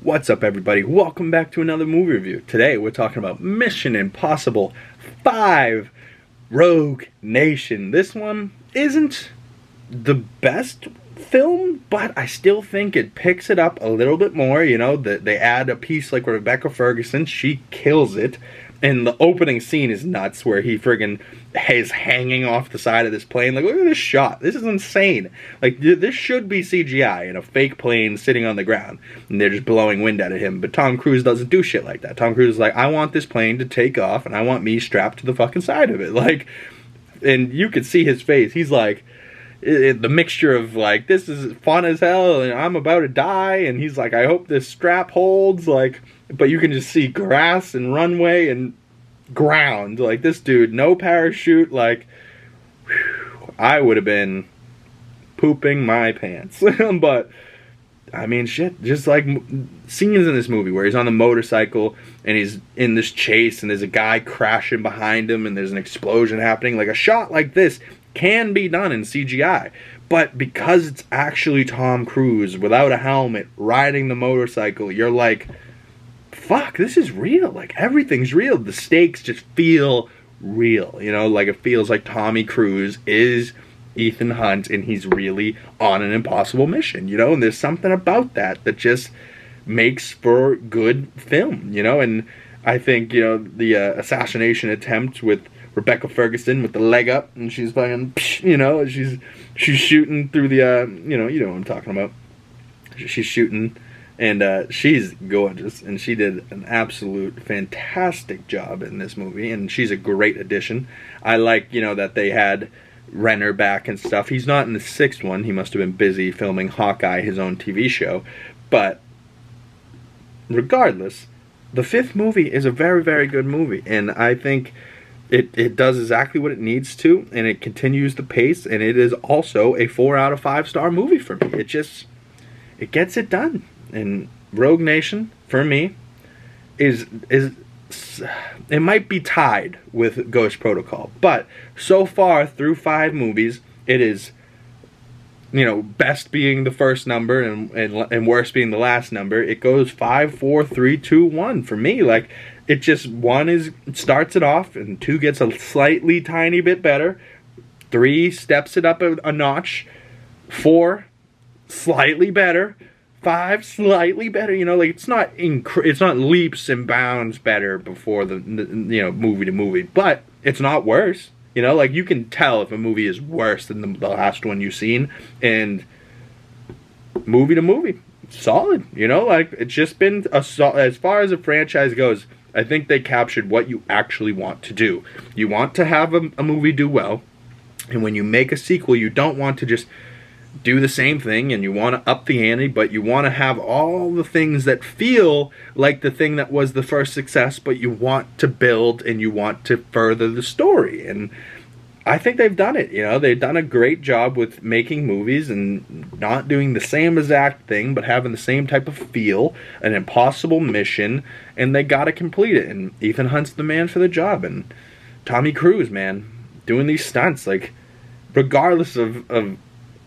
What's up, everybody? Welcome back to another movie review. Today we're talking about Mission Impossible 5 Rogue Nation. This one isn't the best film, but I still think it picks it up a little bit more. You know, they add a piece like Rebecca Ferguson. She kills it. And the opening scene is nuts, where he friggin' is hanging off the side of this plane. Like, look at this shot. This is insane. Like, this should be CGI and a fake plane sitting on the ground. And they're just blowing wind out of him. But Tom Cruise doesn't do shit like that. Tom Cruise is like, I want this plane to take off, and I want me strapped to the fucking side of it. Like, and you could see his face. He's like, the mixture of like, this is fun as hell, and I'm about to die. And he's like, I hope this strap holds. Like, but you can just see grass and runway and ground. Like, this dude, no parachute. Like, whew, I would have been pooping my pants. But I mean, shit, just like scenes in this movie where he's on the motorcycle and he's in this chase and there's a guy crashing behind him and there's an explosion happening. Like, a shot like this can be done in CGI, but because it's actually Tom Cruise without a helmet riding the motorcycle, you're like, fuck, this is real. Like, everything's real. The stakes just feel real, you know? Like, it feels like Tommy Cruise is Ethan Hunt and he's really on an impossible mission, you know? And there's something about that that just makes for good film, you know? And I think, you know, the assassination attempt with Rebecca Ferguson with the leg up, and she's fucking, you know, she's shooting through the, you know what I'm talking about. She's shooting, and she's gorgeous, and she did an absolute fantastic job in this movie, and she's a great addition. I like, you know, that they had Renner back and stuff. He's not in the 6th one. He must have been busy filming Hawkeye, his own TV show. But regardless, the 5th movie is a very, very good movie, and I think it does exactly what it needs to, and it continues the pace, and it is also a 4 out of 5 star movie for me. It gets it done. And Rogue Nation, for me, is it might be tied with Ghost Protocol, but so far through 5 movies, it is, you know, best being the first number and worst being the last number. It goes 5, 4, 3, 2, 1 for me. Like, it just, 1 starts it off, and 2 gets a slightly tiny bit better. 3 steps it up a notch. 4 slightly better. 5 slightly better. You know, like, it's not leaps and bounds better before the you know, movie to movie, but it's not worse. You know, like, you can tell if a movie is worse than the last one you've seen, and movie to movie, solid. You know, like, it's just been as far as a franchise goes, I think they captured what you actually want to do. You want to have a movie do well, and when you make a sequel, you don't want to just do the same thing, and you want to up the ante, but you want to have all the things that feel like the thing that was the first success, but you want to build and you want to further the story. And I think they've done it. You know, they've done a great job with making movies and not doing the same exact thing, but having the same type of feel, an impossible mission, and they got to complete it. And Ethan Hunt's the man for the job. And Tommy Cruise, man, doing these stunts, like, regardless of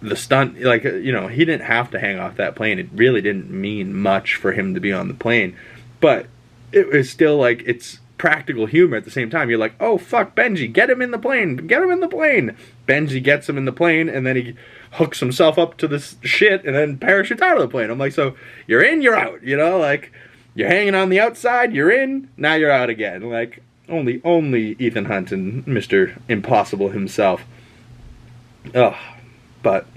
the stunt, like, you know, he didn't have to hang off that plane. It really didn't mean much for him to be on the plane, but it was still, like, it's practical humor at the same time. You're like, oh fuck, Benji, get him in the plane, get him in the plane. Benji gets him in the plane, and then he hooks himself up to this shit and then parachutes out of the plane. I'm like, so you're in, you're out, you know, like, you're hanging on the outside, you're in, now you're out again. Like, only Ethan Hunt and Mr. Impossible himself. Ugh. But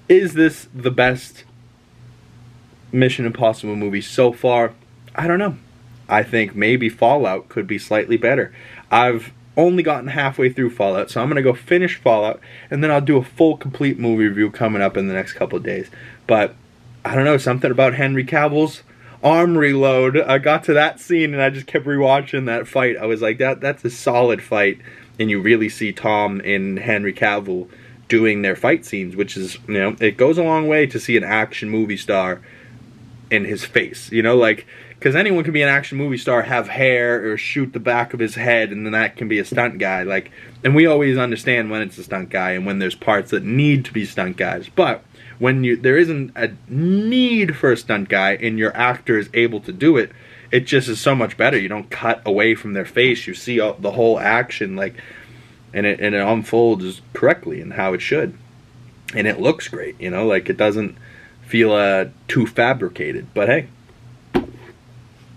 is this the best Mission Impossible movie so far? I don't know. I think maybe Fallout could be slightly better. I've only gotten halfway through Fallout, so I'm going to go finish Fallout, and then I'll do a full, complete movie review coming up in the next couple of days. But I don't know, something about Henry Cavill's arm reload. I got to that scene, and I just kept rewatching that fight. I was like, that's a solid fight, and you really see Tom and Henry Cavill doing their fight scenes, which is, you know, it goes a long way to see an action movie star in his face, you know, like, because anyone can be an action movie star, have hair, or shoot the back of his head, and then that can be a stunt guy, like, and we always understand when it's a stunt guy and when there's parts that need to be stunt guys, but when there isn't a need for a stunt guy and your actor is able to do it, it just is so much better. You don't cut away from their face. You see the whole action, like, and it unfolds correctly and how it should, and it looks great. You know, like, it doesn't feel too fabricated. But hey,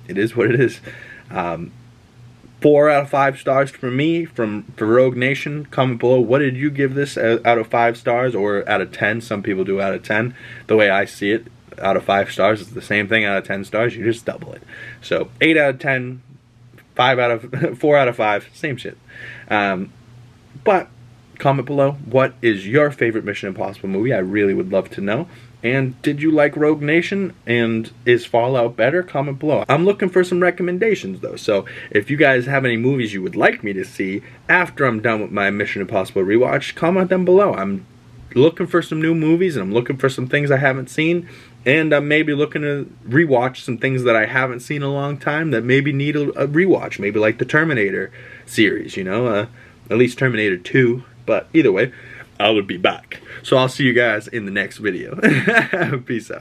it is what it is. 4 out of 5 stars for me for Rogue Nation. Comment below, what did you give this out of 5 stars or out of 10? Some people do out of 10. The way I see it, out of 5 stars is the same thing out of 10 stars. You just double it. So 8 out of 10, 4 out of 5, same shit. But comment below, what is your favorite Mission Impossible movie? I really would love to know. And did you like Rogue Nation? And is Fallout better? Comment below. I'm looking for some recommendations though. So if you guys have any movies you would like me to see after I'm done with my Mission Impossible rewatch, comment them below. I'm looking for some new movies, and I'm looking for some things I haven't seen. And I'm maybe looking to rewatch some things that I haven't seen in a long time that maybe need a rewatch. Maybe like the Terminator series, you know, at least Terminator 2. But either way, I will be back. So I'll see you guys in the next video. Peace out.